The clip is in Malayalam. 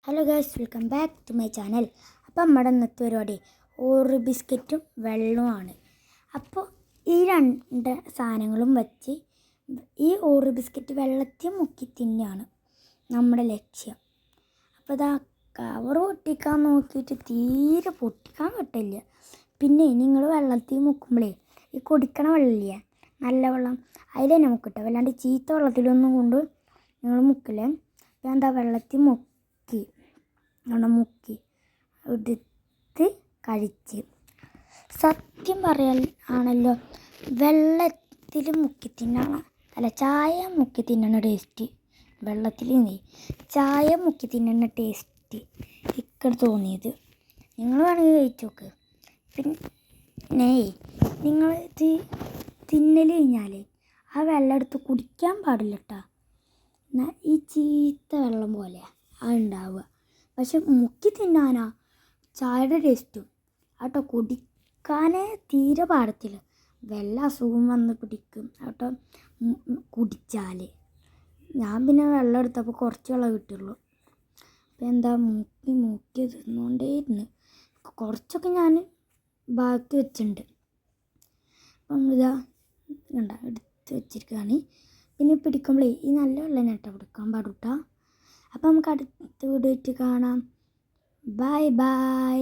Hello guys, welcome back to my channel. അപ്പോൾ നമ്മുടെ ഇന്നത്തെ പരിപാടി ഓറ് ബിസ്ക്കറ്റും വെള്ളവുമാണ്. അപ്പോൾ ഈ രണ്ട് സാധനങ്ങളും വെച്ച് ഈ ഓറ് ബിസ്ക്കറ്റ് വെള്ളത്തിൽ മുക്കി തിന്നാണ് നമ്മുടെ ലക്ഷ്യം. അപ്പോൾ ഇതാ കവർ പൊട്ടിക്കാൻ നോക്കിയിട്ട് തീരെ പൊട്ടിക്കാൻ കിട്ടില്ല. പിന്നെ നിങ്ങൾ വെള്ളത്തിൽ മുക്കുമ്പോഴേ ഈ കുടിക്കണ വെള്ളമില്ലേ, നല്ല വെള്ളം, അതിൽ തന്നെ മുക്കിട്ടോ, വല്ലാണ്ട് ചീത്ത വെള്ളത്തിലൊന്നും കൊണ്ട് നിങ്ങൾ മുക്കില്ലേ. അപ്പോൾ എന്താ വെള്ളത്തിൽ മുക്കി എടുത്ത് കഴിച്ച്. സത്യം പറയാൻ ആണല്ലോ, വെള്ളത്തിൽ മുക്കി തിന്നണം, അല്ല ചായ മുക്കി തിന്നണ ടേസ്റ്റ് വെള്ളത്തിൽ ചായ മുക്കി തിന്നണ ടേസ്റ്റ് ഇക്കടെ തോന്നിയത്. നിങ്ങൾ വേണമെങ്കിൽ കഴിച്ചു നോക്ക്. പിന്നെ നിങ്ങൾ ഇത് തിന്നൽ കഴിഞ്ഞാൽ ആ വെള്ളം എടുത്ത് കുടിക്കാൻ പാടില്ല കേട്ടോ. എന്നാൽ ഈ ചീത്ത വെള്ളം പോലെ അതുണ്ടാവുക. പക്ഷെ മുക്കി തിന്നാനാ ചായയുടെ ടേസ്റ്റും കേട്ടോ. കുടിക്കാനേ തീരെ പാടത്തില്ല, വല്ല അസുഖം വന്ന് പിടിക്കും കേട്ടോ കുടിച്ചാൽ. ഞാൻ പിന്നെ വെള്ളം എടുത്തപ്പോൾ കുറച്ച് വെള്ളം കിട്ടുള്ളൂ. അപ്പോൾ എന്താ മുക്കി തിന്നുകൊണ്ടേയിരുന്നു. കുറച്ചൊക്കെ ഞാൻ ബാക്കി വെച്ചിട്ടുണ്ട്. അപ്പം ഇതാ എടുത്ത് വെച്ചിരിക്കുകയാണ്. പിന്നെ പിടിക്കുമ്പോഴേ ഈ നല്ല വെള്ളം കേട്ടോ പിടിക്കാൻ പാടുട്ടാ. അപ്പോൾ നമുക്ക് അടുത്ത വീഡിയോ കാണാം. Bye bye.